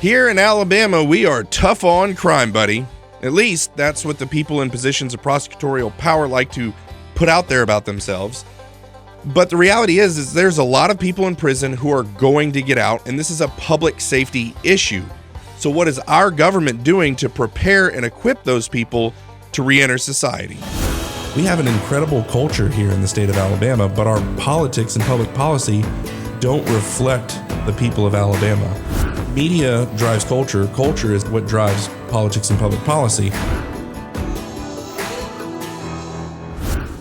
Here in Alabama, we are tough on crime, buddy. At least that's what the people in positions of prosecutorial power like to put out there about themselves. But the reality is there's a lot of people in prison who are going to get out, and this is a public safety issue. So what is our government doing to prepare and equip those people to re-enter society? We have an incredible culture here in the state of Alabama, but our politics and public policy don't reflect the people of Alabama. Media drives culture. Culture is what drives politics and public policy.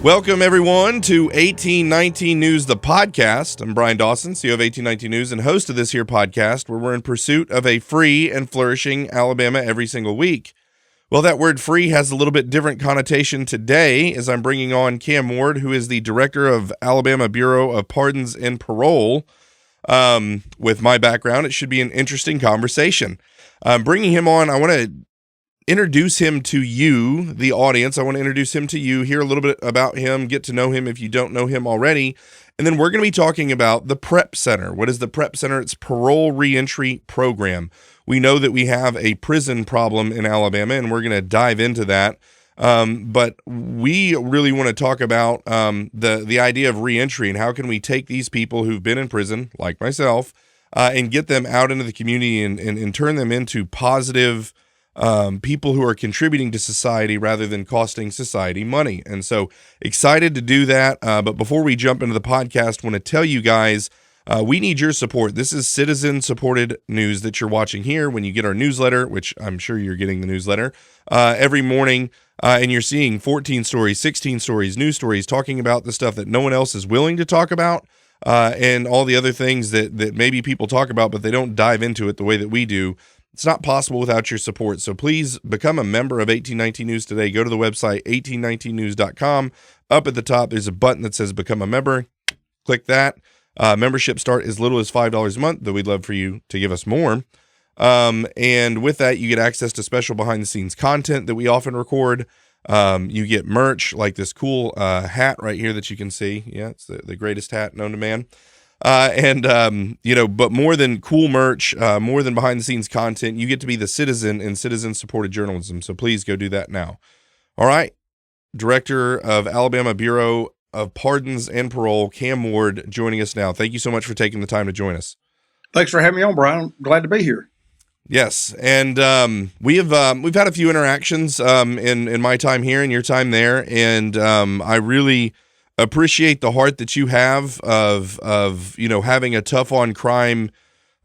Welcome, everyone, to 1819 News, the podcast. I'm Bryan Dawson, CEO of 1819 News and host of this here podcast, where we're in pursuit of a free and flourishing Alabama every single week. Well, that word free has a little bit different connotation today, as I'm bringing on Cam Ward, who is the director of Alabama Bureau of Pardons and Parole. With my background, it should be an interesting conversation. Bringing him on, I want to introduce him to you, the audience. I want to introduce him to you, hear a little bit about him, get to know him if you don't know him already. And then we're going to be talking about the PrEP Center. What is the PrEP Center? It's Parole Reentry Program. We know that we have a prison problem in Alabama, and we're going to dive into that. But we really want to talk about the idea of reentry and how can we take these people who've been in prison, like myself, and get them out into the community and turn them into positive people who are contributing to society rather than costing society money. And so excited to do that. But before we jump into the podcast, I want to tell you guys, we need your support. This is citizen-supported news that you're watching here when you get our newsletter, which I'm sure you're getting the newsletter every morning, and you're seeing 14 stories, 16 stories, news stories talking about the stuff that no one else is willing to talk about, and all the other things that maybe people talk about, but they don't dive into it the way that we do. It's not possible without your support. So please become a member of 1819 News today. Go to the website, 1819news.com. Up at the top, there's a button that says Become a Member. Click that. Membership start as little as $5 a month, though we'd love for you to give us more. And with that, you get access to special behind-the-scenes content that we often record. You get merch like this cool hat right here that you can see. Yeah, it's the greatest hat known to man. But more than cool merch, more than behind-the-scenes content, you get to be the citizen in citizen-supported journalism. So please go do that now. All right. Director of Alabama Bureau of Pardons and Parole, Cam Ward, joining us now. Thank you so much for taking the time to join us. Thanks for having me on, Brian. I'm glad to be here. Yes, and we've had a few interactions in my time here and your time there, and I really appreciate the heart that you have of having a tough on crime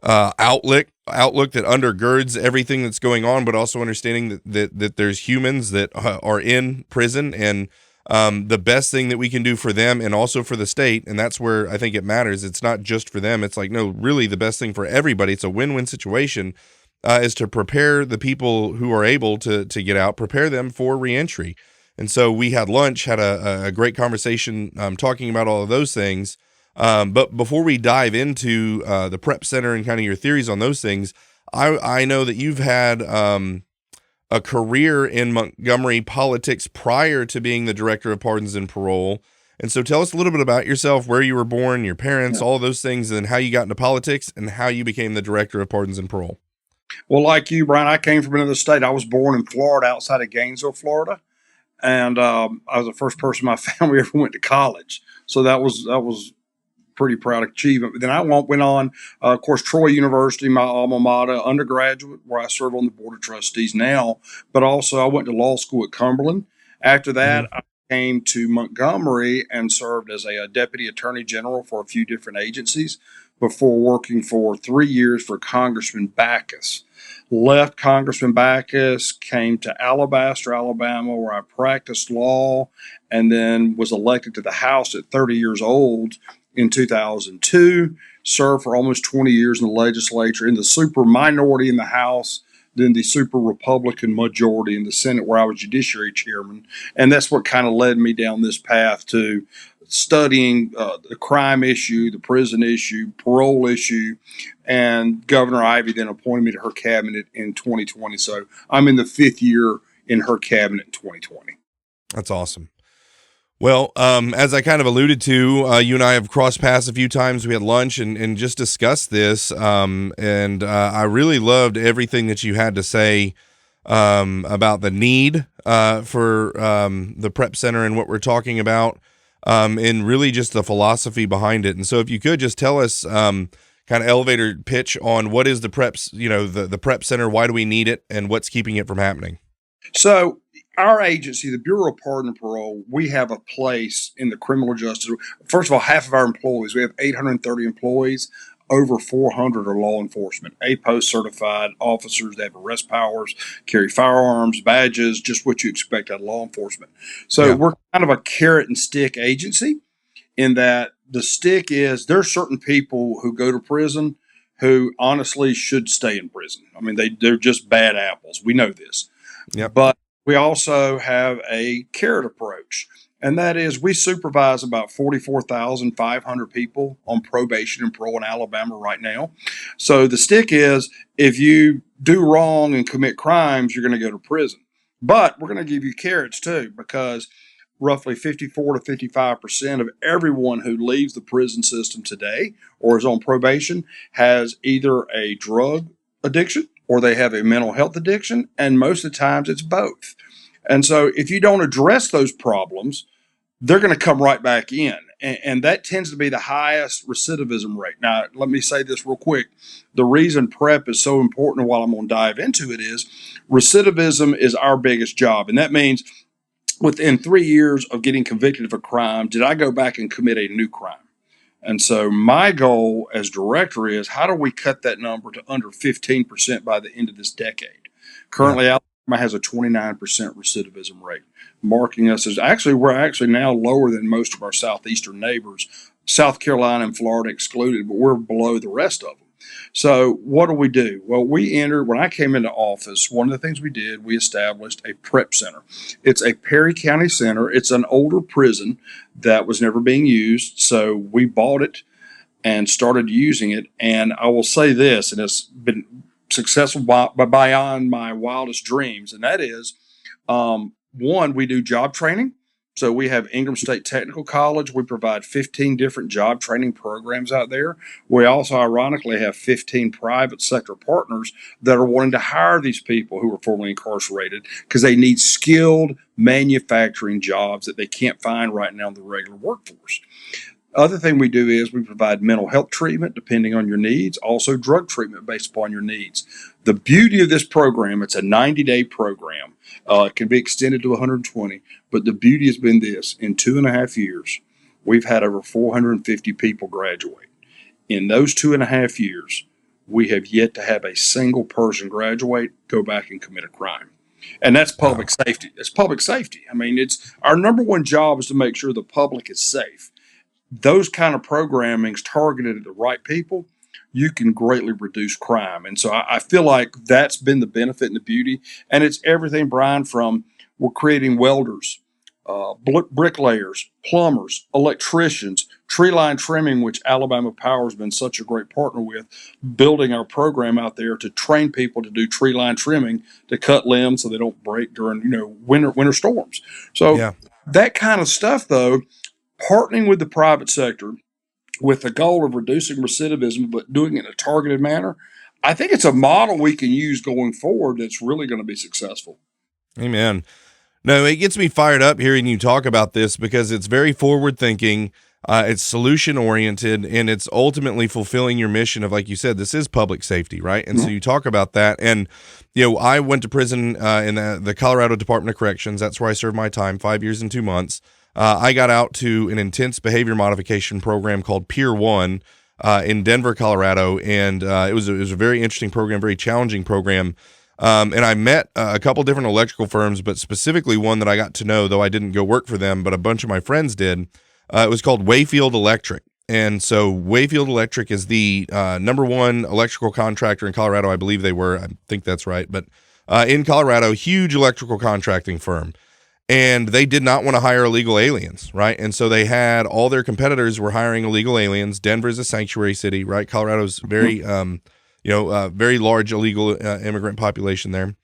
outlook that undergirds everything that's going on, but also understanding that there's humans that are in prison, and the best thing that we can do for them and also for the state, and that's where I think it matters. It's not just for them. It's like, no, really the best thing for everybody. It's a win-win situation, is to prepare the people who are able to get out, prepare them for reentry. And so we had lunch, had a great conversation talking about all of those things. But before we dive into the PrEP Center and kind of your theories on those things, I know that you've had a career in Montgomery politics prior to being the director of Pardons and Parole. And so tell us a little bit about yourself, where you were born, your parents, all those things, and how you got into politics and how you became the director of Pardons and Parole. Well, like you, Brian, I came from another state. I was born in Florida, outside of Gainesville, Florida. And I was the first person in my family ever went to college. So that was pretty proud achievement. But then I went on, of course, Troy University, my alma mater, undergraduate, where I serve on the board of trustees now. But also I went to law school at Cumberland. After that, I came to Montgomery and served as a deputy attorney general for a few different agencies before working for 3 years for Congressman Backus. Left Congressman Backus, came to Alabaster, Alabama, where I practiced law, and then was elected to the House at 30 years old in 2002, served for almost 20 years in the legislature, in the super minority in the House, then the super Republican majority in the Senate, where I was judiciary chairman. And that's what kind of led me down this path to studying the crime issue, the prison issue, parole issue, and Governor Ivey then appointed me to her cabinet in 2020. So I'm in the 5th year in her cabinet in 2020. That's awesome. Well, as I kind of alluded to, you and I have crossed paths a few times. We had lunch and just discussed this. And I really loved everything that you had to say about the need for the prep center and what we're talking about, and really just the philosophy behind it. And so if you could just tell us kind of elevator pitch on what is the preps, the prep center, why do we need it, and what's keeping it from happening? So our agency, the Bureau of Pardon and Parole, we have a place in the criminal justice. First of all, half of our employees, we have 830 employees. Over 400 are law enforcement, APOS certified officers. They have arrest powers, carry firearms, badges, just what you expect out of law enforcement. So we're kind of a carrot and stick agency in that the stick is there's certain people who go to prison who honestly should stay in prison. I mean, they're just bad apples. We know this. Yep. But we also have a carrot approach, and that is we supervise about 44,500 people on probation and parole in Alabama right now. So the stick is if you do wrong and commit crimes, you're going to go to prison. But we're going to give you carrots too, because roughly 54 to 55% of everyone who leaves the prison system today or is on probation has either a drug addiction or they have a mental health addiction, and most of the times it's both. And so if you don't address those problems, they're going to come right back in. And that tends to be the highest recidivism rate. Now, let me say this real quick. The reason PrEP is so important, and while I'm going to dive into it, is recidivism is our biggest job. And that means within 3 years of getting convicted of a crime, did I go back and commit a new crime? And so my goal as director is how do we cut that number to under 15% by the end of this decade? Currently, Alabama has a 29% recidivism rate, marking us as we're actually now lower than most of our southeastern neighbors, South Carolina and Florida excluded, but we're below the rest of them. So what do? Well, when I came into office, one of the things we did, we established a prep center. It's a Perry County center. It's an older prison that was never being used. So we bought it and started using it. And I will say this, and it's been successful beyond my wildest dreams. And that is, one, we do job training. So we have Ingram State Technical College. We provide 15 different job training programs out there. We also, ironically, have 15 private sector partners that are wanting to hire these people who are formerly incarcerated because they need skilled manufacturing jobs that they can't find right now in the regular workforce. Other thing we do is we provide mental health treatment depending on your needs, also drug treatment based upon your needs. The beauty of this program, it's a 90-day program. It can be extended to 120, but the beauty has been this. In 2.5 years, we've had over 450 people graduate. In those 2.5 years, we have yet to have a single person graduate, go back and commit a crime. And that's public safety. It's public safety. I mean, it's our number one job is to make sure the public is safe. Those kind of programming's targeted at the right people, you can greatly reduce crime. And so I feel like that's been the benefit and the beauty. And it's everything, Bryan, from we're creating welders, bricklayers, plumbers, electricians, treeline trimming, which Alabama Power has been such a great partner with, building our program out there to train people to do treeline trimming to cut limbs so they don't break during winter storms. So that kind of stuff, though, partnering with the private sector with the goal of reducing recidivism, but doing it in a targeted manner, I think it's a model we can use going forward that's really going to be successful. Amen. No, it gets me fired up hearing you talk about this because it's very forward thinking. It's solution oriented, and it's ultimately fulfilling your mission of, like you said, this is public safety, right? And so you talk about that. And, I went to prison in the Colorado Department of Corrections. That's where I served my time, 5 years and 2 months. I got out to an intense behavior modification program called Pier 1 in Denver, Colorado, and it was a very interesting program, very challenging program. And I met a couple different electrical firms, but specifically one that I got to know, though I didn't go work for them, but a bunch of my friends did. It was called Wayfield Electric. And so Wayfield Electric is the number one electrical contractor in Colorado. I believe they were. I think that's right. But in Colorado, huge electrical contracting firm. And they did not want to hire illegal aliens, right? And so they had all their competitors were hiring illegal aliens. Denver's a sanctuary city, right? Colorado's very, very large illegal immigrant population there.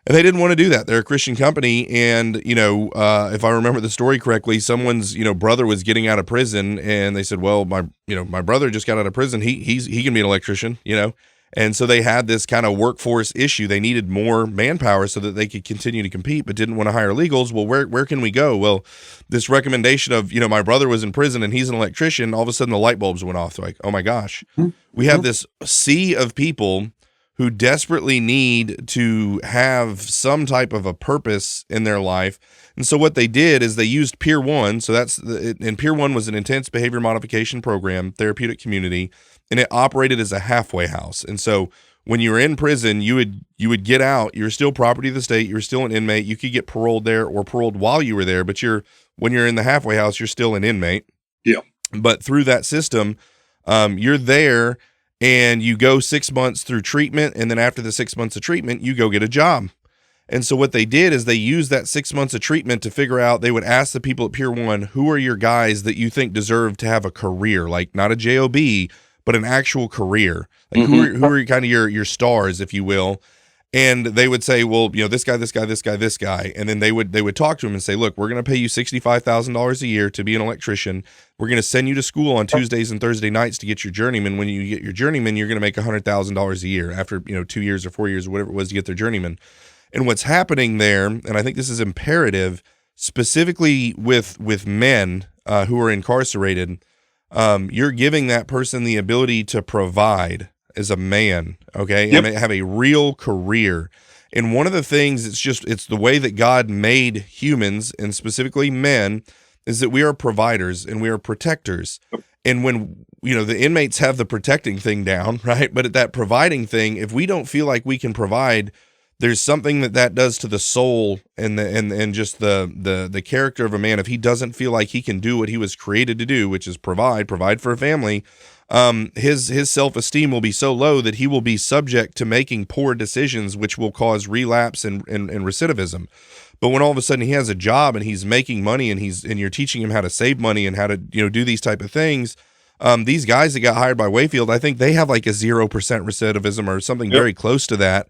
And they didn't want to do that. They're a Christian company. And, if I remember the story correctly, someone's, brother was getting out of prison, and they said, well, my brother just got out of prison. He can be an electrician, And so they had this kind of workforce issue. They needed more manpower so that they could continue to compete, but didn't want to hire illegals. Well, where can we go? Well, this recommendation of, my brother was in prison and he's an electrician, all of a sudden the light bulbs went off. They're like, oh my gosh, we have this sea of people who desperately need to have some type of a purpose in their life. And so what they did is they used Peer 1. So and Peer 1 was an intense behavior modification program, therapeutic community, and it operated as a halfway house. And so when you were in prison, you would get out, you're still property of the state, you're still an inmate, you could get paroled there or paroled while you were there, but when you're in the halfway house, you're still an inmate. Yeah. But through that system, you're there, and you go 6 months through treatment, and then after the 6 months of treatment, you go get a job. And so what they did is they used that 6 months of treatment to figure out, they would ask the people at Peer 1, who are your guys that you think deserve to have a career, like not a job, but an actual career? Like who are kind of your stars, if you will? And they would say, well, this guy, this guy, this guy, this guy. And then they would talk to him and say, look, we're going to pay you $65,000 a year to be an electrician. We're going to send you to school on Tuesdays and Thursday nights to get your journeyman. When you get your journeyman, you're going to make $100,000 a year after, 2 years or 4 years or whatever it was to get their journeyman. And what's happening there, and I think this is imperative, specifically with men who are incarcerated, you're giving that person the ability to provide as a man, okay, and have a real career. And one of the things, it's the way that God made humans, and specifically men, is that we are providers and we are protectors. And when, the inmates have the protecting thing down, right? But at that providing thing, if we don't feel like we can provide, there's something that does to the soul and just the character of a man. If he doesn't feel like he can do what he was created to do, which is provide for a family, his self-esteem will be so low that he will be subject to making poor decisions, which will cause relapse and recidivism. But when all of a sudden he has a job and he's making money and you're teaching him how to save money and how to, do these type of things, these guys that got hired by Wayfield, I think they have like a 0% recidivism or something very close to that.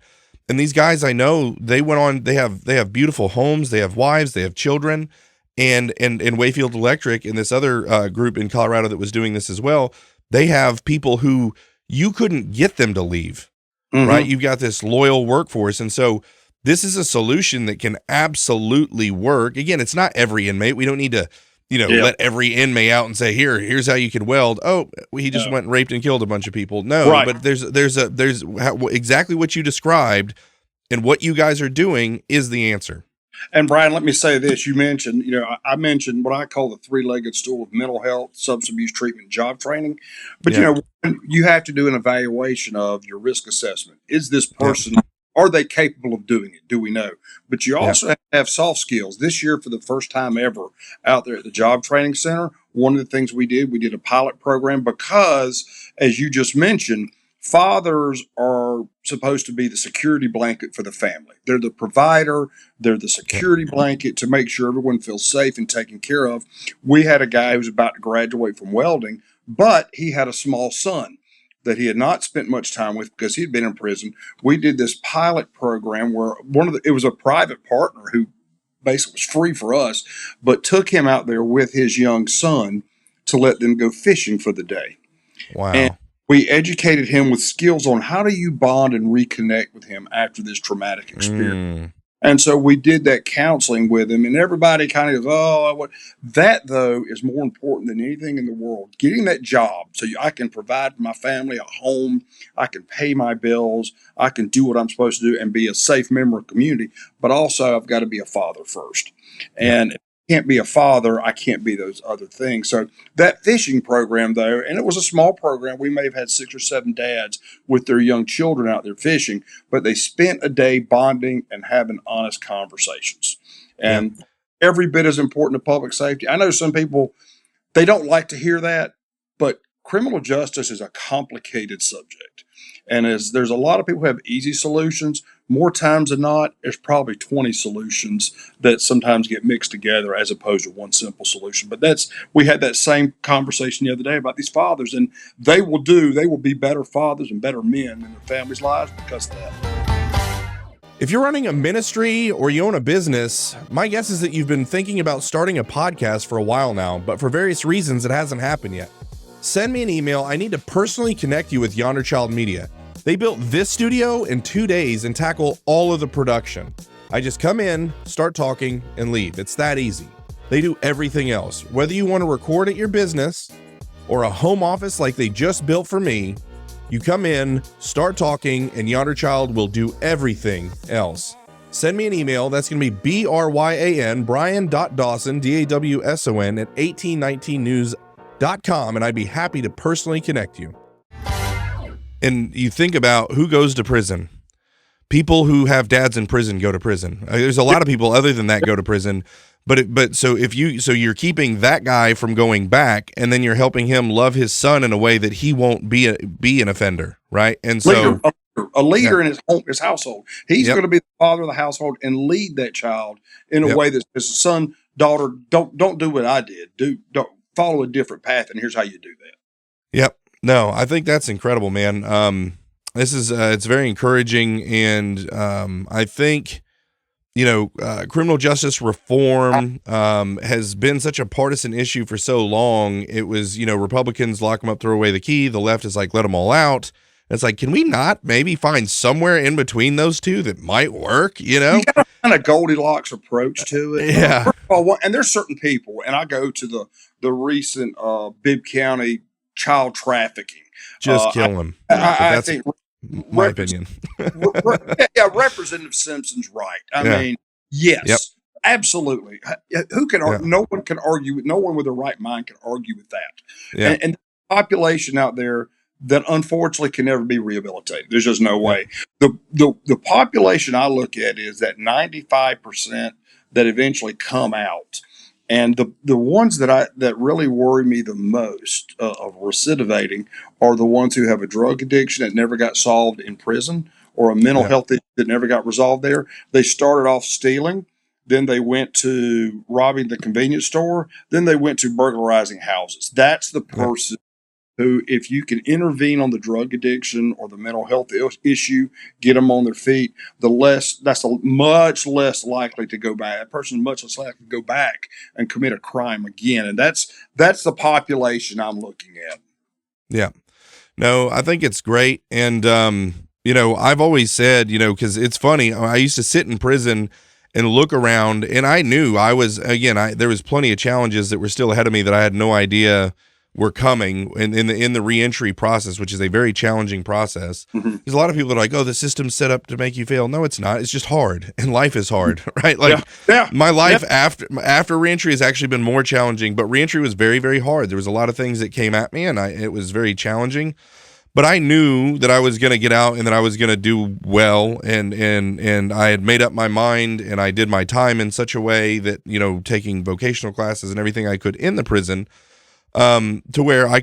And these guys, I know, they went on, they have beautiful homes, they have wives, they have children, and Wayfield Electric and this other group in Colorado that was doing this as well, they have people who you couldn't get them to leave, right? You've got this loyal workforce. And so this is a solution that can absolutely work. Again, it's not every inmate. We don't need to, let every inmate out and say, here's how you could weld. Oh, he just went and raped and killed a bunch of people. No, right. But there's exactly what you described, and what you guys are doing is the answer. And Bryan, let me say this. You mentioned, I mentioned what I call the three-legged stool of mental health, substance abuse treatment, job training. But, you have to do an evaluation of your risk assessment. Is this person, are they capable of doing it? Do we know? But you also have to have soft skills. This year, for the first time ever out there at the Job Training Center, one of the things we did a pilot program because, as you just mentioned, fathers are supposed to be the security blanket for the family. They're the provider. They're the security blanket to make sure everyone feels safe and taken care of. We had a guy who was about to graduate from welding, but he had a small son that he had not spent much time with because he'd been in prison. We did this pilot program where it was a private partner who basically was free for us, but took him out there with his young son to let them go fishing for the day. Wow. And we educated him with skills on how do you bond and reconnect with him after this traumatic experience. And so we did that counseling with him, and everybody kind of goes, that, though, is more important than anything in the world. Getting that job so I can provide for my family a home, I can pay my bills, I can do what I'm supposed to do and be a safe member of the community, but also I've got to be a father first. And can't be a father, I can't be those other things. So that fishing program, though, and it was a small program, we may have had 6 or 7 dads with their young children out there fishing, but they spent a day bonding and having honest conversations. And every bit as important to public safety. I know some people, they don't like to hear that, but criminal justice is a complicated subject. And as there's a lot of people who have easy solutions, more times than not, there's probably 20 solutions that sometimes get mixed together as opposed to one simple solution. But we had that same conversation the other day about these fathers, and they will be better fathers and better men in their families' lives because of that. If you're running a ministry or you own a business, my guess is that you've been thinking about starting a podcast for a while now, but for various reasons it hasn't happened yet. Send me an email. I need to personally connect you with Yonder Child Media. They built this studio in 2 days and tackle all of the production. I just come in, start talking, and leave. It's that easy. They do everything else. Whether you want to record at your business or a home office like they just built for me, you come in, start talking, and Yonder Child will do everything else. Send me an email. That's going to be Bryan, Bryan.Dawson, Dawson at 1819news.com, and I'd be happy to personally connect you. And you think about who goes to prison. People who have dads in prison go to prison. There's a lot of people other than that go to prison. So you're keeping that guy from going back, and then you're helping him love his son in a way that he won't be an offender, right? And so a leader in his household. He's going to be the father of the household and lead that child in a way that his son, daughter, don't do what I did. Don't follow a different path, and here's how you do that. Yep. No, I think that's incredible, man. This is it's very encouraging, and I think, criminal justice reform has been such a partisan issue for so long. It was, Republicans lock them up, throw away the key. The left is like, let them all out. It's like, can we not maybe find somewhere in between those two that might work? You got a kind of Goldilocks approach to it. Yeah. First of all, and there's certain people, and I go to the recent Bibb County child trafficking. Just kill them. I think my opinion. Representative Simpson's right. I mean, yes, absolutely. Who can argue? No one can argue. No one with a right mind can argue with that. Yeah. And the population out there that unfortunately can never be rehabilitated. There's just no way. The population I look at is that 95% that eventually come out. And the ones that really worry me the most of recidivating are the ones who have a drug addiction that never got solved in prison, or a mental health issue that never got resolved there. They started off stealing, then they went to robbing the convenience store, then they went to burglarizing houses. That's the person who, if you can intervene on the drug addiction or the mental health issue, get them on their feet, that's much less likely to go back. That person is much less likely to go back and commit a crime again. And that's the population I'm looking at. Yeah. No, I think it's great. And, I've always said, because it's funny, I used to sit in prison and look around, and I knew there was plenty of challenges that were still ahead of me that I had no idea were coming in the reentry process, which is a very challenging process. Mm-hmm. There's a lot of people that are like, oh, the system's set up to make you fail. No, it's not. It's just hard, and life is hard, right? Like my life after reentry has actually been more challenging, but reentry was very, very hard. There was a lot of things that came at me, and it was very challenging. But I knew that I was going to get out and that I was going to do well, and I had made up my mind, and I did my time in such a way that, taking vocational classes and everything I could in the prison, to where I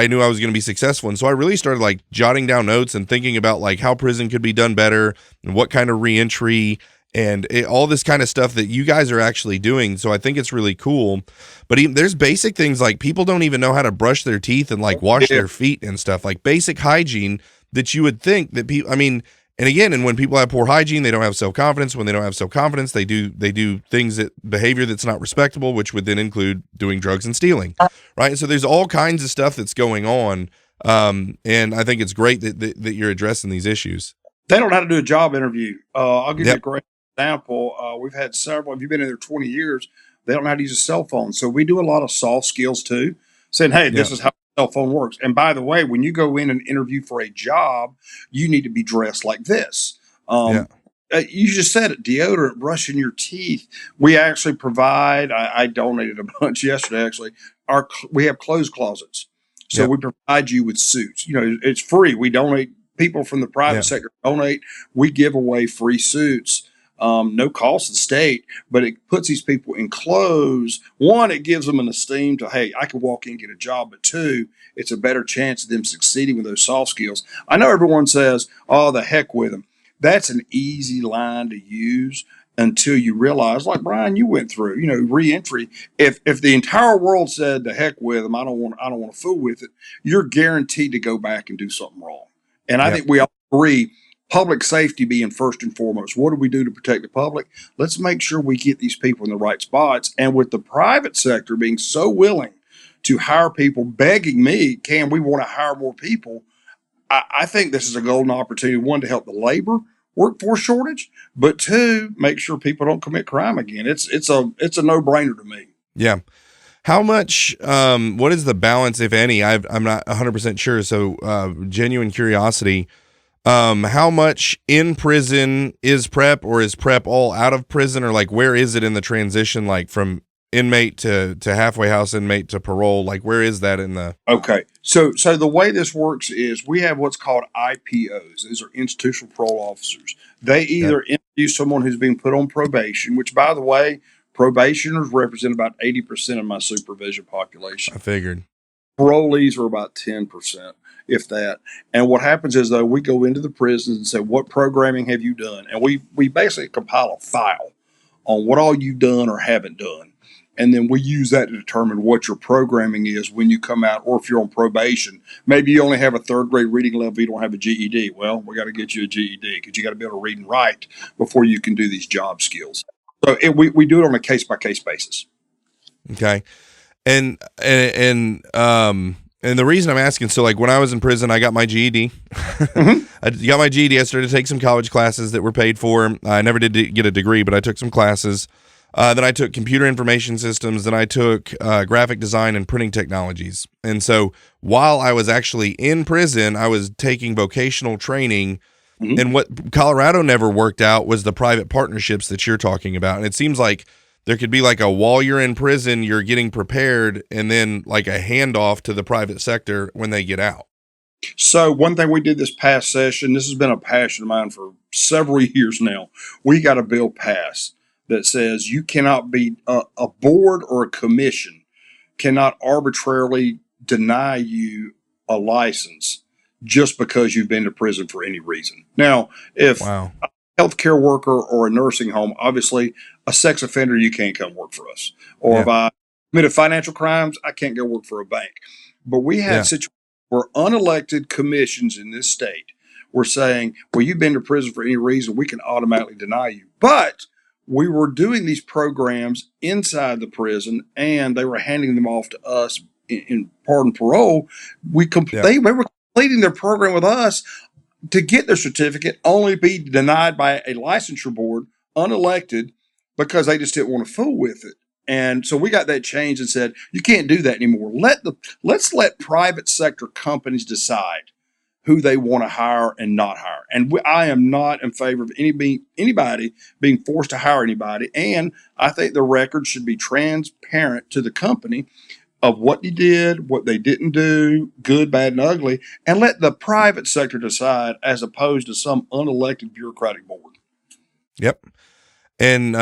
knew I was going to be successful. And so I really started like jotting down notes and thinking about like how prison could be done better and what kind of reentry and all this kind of stuff that you guys are actually doing. So I think it's really cool. But there's basic things like people don't even know how to brush their teeth and like wash their feet and stuff, like basic hygiene that you would think that people, and when people have poor hygiene, they don't have self-confidence. When they don't have self-confidence, they do behavior that's not respectable, which would then include doing drugs and stealing, right? So there's all kinds of stuff that's going on, and I think it's great that you're addressing these issues. They don't know how to do a job interview. I'll give you a great example. We've had several. If you've been in there 20 years, they don't know how to use a cell phone. So we do a lot of soft skills too, saying, hey, this is how cell phone works. And by the way, when you go in and interview for a job, you need to be dressed like this. You just said it, deodorant, brushing your teeth. We actually provide, I donated a bunch yesterday, actually. We have clothes closets. So we provide you with suits. It's free. We donate, people from the private sector donate. We give away free suits. No cost to the state, but it puts these people in clothes. One, it gives them an esteem to, hey, I can walk in and get a job. But two, it's a better chance of them succeeding with those soft skills. I know everyone says, oh, the heck with them. That's an easy line to use until you realize, like Bryan, you went through, reentry. If the entire world said, the heck with them, I don't want to fool with it, you're guaranteed to go back and do something wrong. And I think we all agree, public safety being first and foremost. What do we do to protect the public? Let's make sure we get these people in the right spots. And with the private sector being so willing to hire people, begging me, can we want to hire more people? I think this is a golden opportunity, one, to help the labor workforce shortage, but two, make sure people don't commit crime again. It's a no-brainer to me. Yeah. How much, what is the balance, if any? I'm not 100% sure. So, genuine curiosity. How much in prison is prep, or is prep all out of prison, or like where is it in the transition, like from inmate to halfway house inmate to parole? Like where is that in the? Okay. So the way this works is we have what's called IPOs. These are institutional parole officers. They either interview someone who's being put on probation, which, by the way, probationers represent about 80% of my supervision population. I figured. Parolees are about 10%, if that. And what happens is, though, we go into the prisons and say, what programming have you done? And we basically compile a file on what all you've done or haven't done. And then we use that to determine what your programming is when you come out, or if you're on probation. Maybe you only have a third grade reading level, you don't have a GED. Well, we got to get you a GED, because you got to be able to read and write before you can do these job skills. So we do it on a case by case basis. Okay. And the reason I'm asking, so like when I was in prison, I got my GED. Mm-hmm. I got my GED. I started to take some college classes that were paid for. I never did get a degree, but I took some classes. Then I took computer information systems. Then I took graphic design and printing technologies. And so while I was actually in prison, I was taking vocational training. Mm-hmm. And what Colorado never worked out was the private partnerships that you're talking about. And it seems like there could be like a, while you're in prison, you're getting prepared, and then like a handoff to the private sector when they get out. So one thing we did this past session, this has been a passion of mine for several years now. We got a bill passed that says you cannot be a board or a commission cannot arbitrarily deny you a license just because you've been to prison for any reason. Now, if a healthcare worker or a nursing home, obviously a sex offender, you can't come work for us. Or if I committed financial crimes, I can't go work for a bank. But we had situations where unelected commissions in this state were saying, well, you've been to prison for any reason, we can automatically deny you. But we were doing these programs inside the prison, and they were handing them off to us in pardon parole. They were completing their program with us to get their certificate, only be denied by a licensure board, unelected, because they just didn't want to fool with it. And so we got that changed and said, you can't do that anymore. Let's let private sector companies decide who they want to hire and not hire. And I am not in favor of anybody being forced to hire anybody. And I think the record should be transparent to the company of what they did, what they didn't do, good, bad, and ugly, and let the private sector decide as opposed to some unelected bureaucratic board. Yep. And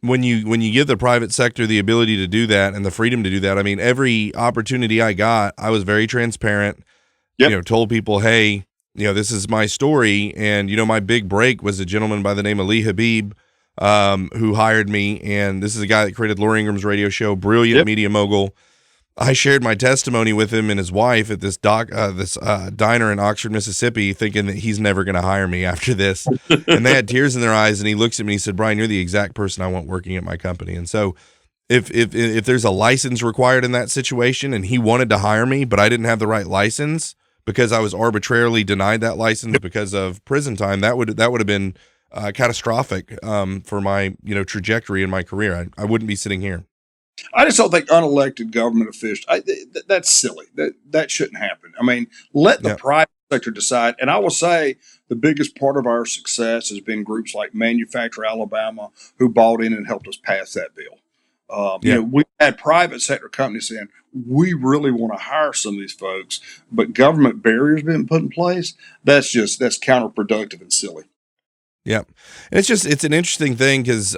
when you give the private sector the ability to do that and the freedom to do that, I mean, every opportunity I got, I was very transparent. Told people, hey, this is my story. And, my big break was a gentleman by the name of Lee Habib, who hired me. And this is a guy that created Laura Ingram's radio show, brilliant media mogul. I shared my testimony with him and his wife at this diner in Oxford, Mississippi, thinking that he's never going to hire me after this. And they had tears in their eyes. And he looks at me and he said, Bryan, you're the exact person I want working at my company. And so if there's a license required in that situation and he wanted to hire me, but I didn't have the right license because I was arbitrarily denied that license because of prison time, that would have been catastrophic for my trajectory in my career. I wouldn't be sitting here. I just don't think unelected government officials, that's silly. That shouldn't happen. I mean, let the private sector decide. And I will say the biggest part of our success has been groups like Manufacture Alabama, who bought in and helped us pass that bill. We had private sector companies saying, we really want to hire some of these folks, but government barriers being put in place. That's counterproductive and silly. Yeah. And it's an interesting thing because,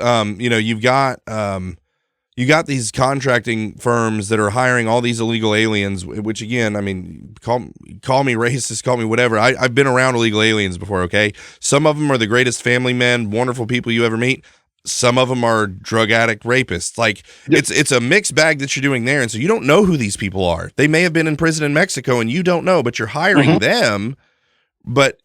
you got these contracting firms that are hiring all these illegal aliens, which again, I mean, call me racist, call me whatever. I've been around illegal aliens before. Okay. Some of them are the greatest family men, wonderful people you ever meet. Some of them are drug addict rapists. Like it's a mixed bag that you're doing there. And so you don't know who these people are. They may have been in prison in Mexico and you don't know, but you're hiring them But,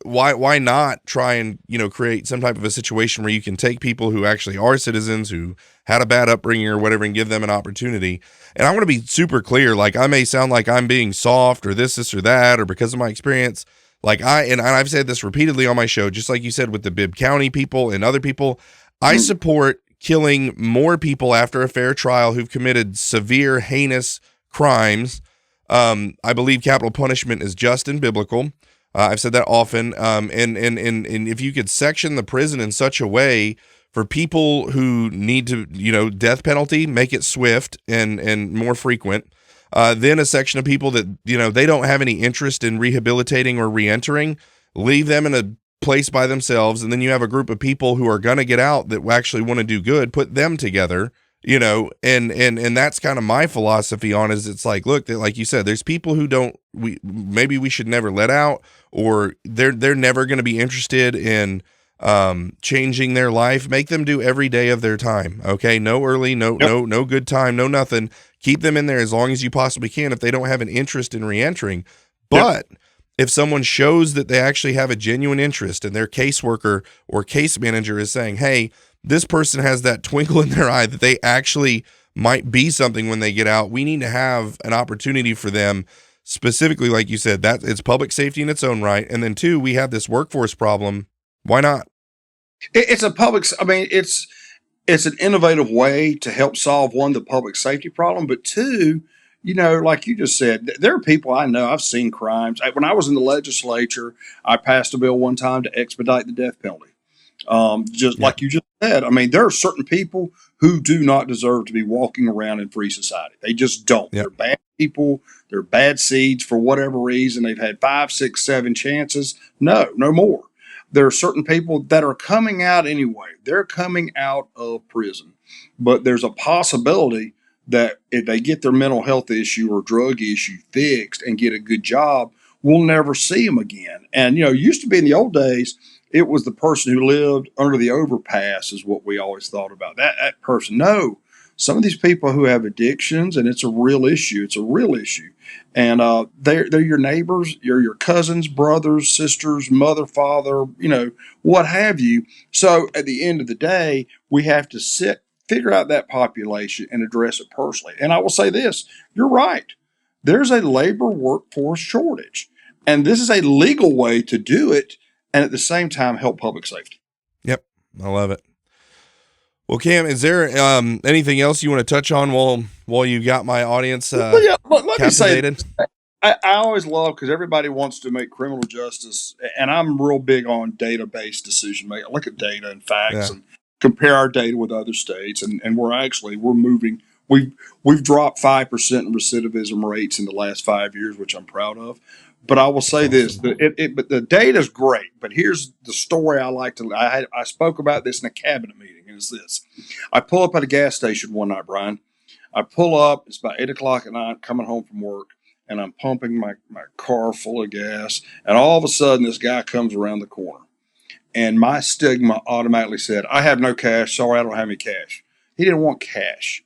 why not try and, create some type of a situation where you can take people who actually are citizens, who had a bad upbringing or whatever, and give them an opportunity. And I want to be super clear. Like, I may sound like I'm being soft or this or that, or because of my experience. Like and I've said this repeatedly on my show, just like you said with the Bibb County people and other people, I support killing more people after a fair trial who've committed severe, heinous crimes. I believe capital punishment is just and biblical. I've said that often. And if you could section the prison in such a way for people who need to, death penalty, make it swift and more frequent. Then a section of people that, they don't have any interest in rehabilitating or reentering, leave them in a place by themselves. And then you have a group of people who are going to get out that actually want to do good, put them together, and that's kind of my philosophy on is it's like, look, like you said, there's people who maybe we should never let out, or they're never going to be interested in changing their life. Make them do every day of their time. Okay. No early, no good time, no nothing. Keep them in there as long as you possibly can if they don't have an interest in reentering. But if someone shows that they actually have a genuine interest and their caseworker or case manager is saying, hey, this person has that twinkle in their eye that they actually might be something when they get out, we need to have an opportunity for them, specifically, like you said, that it's public safety in its own right. And then 2, we have this workforce problem. Why not? It's an innovative way to help solve, one, the public safety problem, but 2, like you just said, there are people I know, I've seen crimes. When I was in the legislature, I passed a bill one time to expedite the death penalty. Like you just said, there are certain people who do not deserve to be walking around in free society. They just don't. They're bad people. They're bad seeds for whatever reason. They've had 5, 6, 7 chances. No more. There are certain people that are coming out anyway. They're coming out of prison, but there's a possibility that if they get their mental health issue or drug issue fixed and get a good job, we'll never see them again. And, used to be in the old days, it was the person who lived under the overpass is what we always thought about. That person. No, some of these people who have addictions, and it's a real issue. It's a real issue. And they're your neighbors, your cousins, brothers, sisters, mother, father, what have you. So at the end of the day, we have to figure out that population and address it personally. And I will say this, you're right. There's a labor workforce shortage. And this is a legal way to do it and at the same time help public safety. Yep. I love it. Well, Cam, is there anything else you want to touch on while you got my audience let me say, I always love, because everybody wants to make criminal justice, and I'm real big on database decision making. I look at data and facts and compare our data with other states, and we're moving. We've dropped 5% in recidivism rates in the last 5 years, which I'm proud of. But I will say this: but the data is great. But here's the story I like to. I spoke about this in a cabinet meeting, and it's this: I pull up at a gas station one night, Brian. I pull up. It's about 8:00 at night, coming home from work, and I'm pumping my car full of gas. And all of a sudden, this guy comes around the corner, and my stigma automatically said, "I have no cash. Sorry, I don't have any cash." He didn't want cash.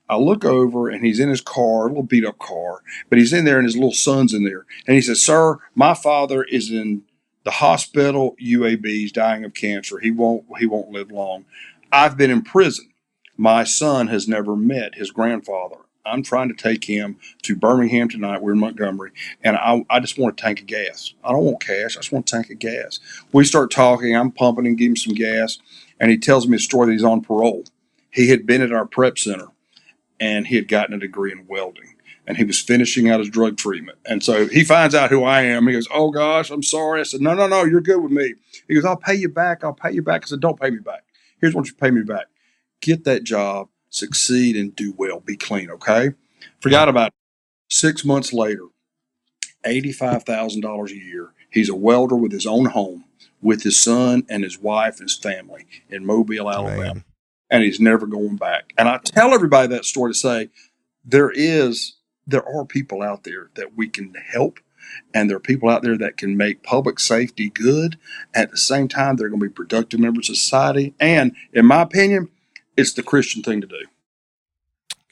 I look over and he's in his car, a little beat up car, but he's in there and his little son's in there. And he says, "Sir, my father is in the hospital, UAB, he's dying of cancer. He won't live long. I've been in prison. My son has never met his grandfather. I'm trying to take him to Birmingham tonight. We're in Montgomery. And I just want a tank of gas. I don't want cash. I just want a tank of gas." We start talking. I'm pumping and giving him some gas. And he tells me a story that he's on parole. He had been at our prep center, and he had gotten a degree in welding, and he was finishing out his drug treatment. And so he finds out who I am. He goes, "Oh gosh, I'm sorry." I said, No, you're good with me. He goes, "I'll pay you back. I said, "Don't pay me back. Here's what you pay me back. Get that job, succeed, and do well. Be clean, okay?" Forgot about it. 6 months later, $85,000 a year. He's a welder with his own home, with his son and his wife and his family in Mobile, Alabama. Man. And he's never going back. And I tell everybody that story to say there are people out there that we can help, and there are people out there that can make public safety good. At the same time, they're going to be productive members of society. And in my opinion, it's the Christian thing to do.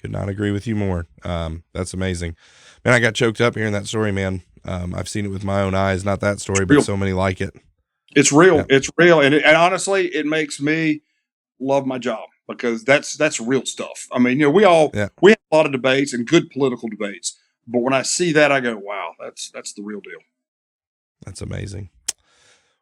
Could not agree with you more. That's amazing. Man, I got choked up hearing that story, man. I've seen it with my own eyes, not that story, but so many like it. It's real. Yeah. It's real. And honestly, it makes me love my job because that's real stuff. I mean, we have a lot of debates and good political debates, but when I see that, I go, wow, that's the real deal. That's amazing.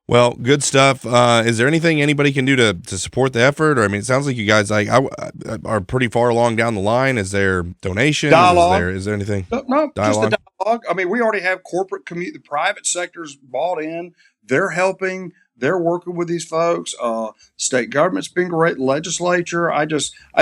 Well, good stuff. Is there anything anybody can do to support the effort? Or, I mean, it sounds like you guys are pretty far along down the line. Is there donations? Dialogue. Is there anything? No, dialogue? Just the dialogue. I mean, we already have the private sector's bought in. They're helping. They're working with these folks. State government's been great. Legislature. I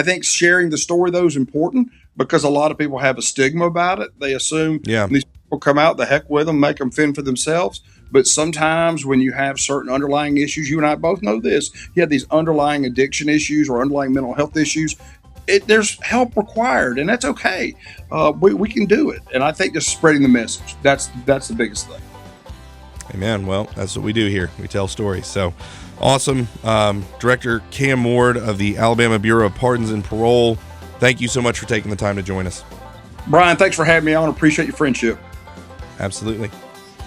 think sharing the story, though, is important because a lot of people have a stigma about it. They assume these people come out, the heck with them, make them fend for themselves. But sometimes when you have certain underlying issues, you and I both know this, you have these underlying addiction issues or underlying mental health issues, there's help required, and that's okay. We can do it. And I think just spreading the message, that's the biggest thing. Amen. Well, that's what we do here. We tell stories. So awesome. Director Cam Ward of the Alabama Bureau of Pardons and Parole, thank you so much for taking the time to join us. Bryan, thanks for having me on. Appreciate your friendship. Absolutely.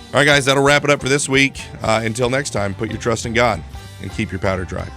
All right, guys, that'll wrap it up for this week. Until next time, put your trust in God and keep your powder dry.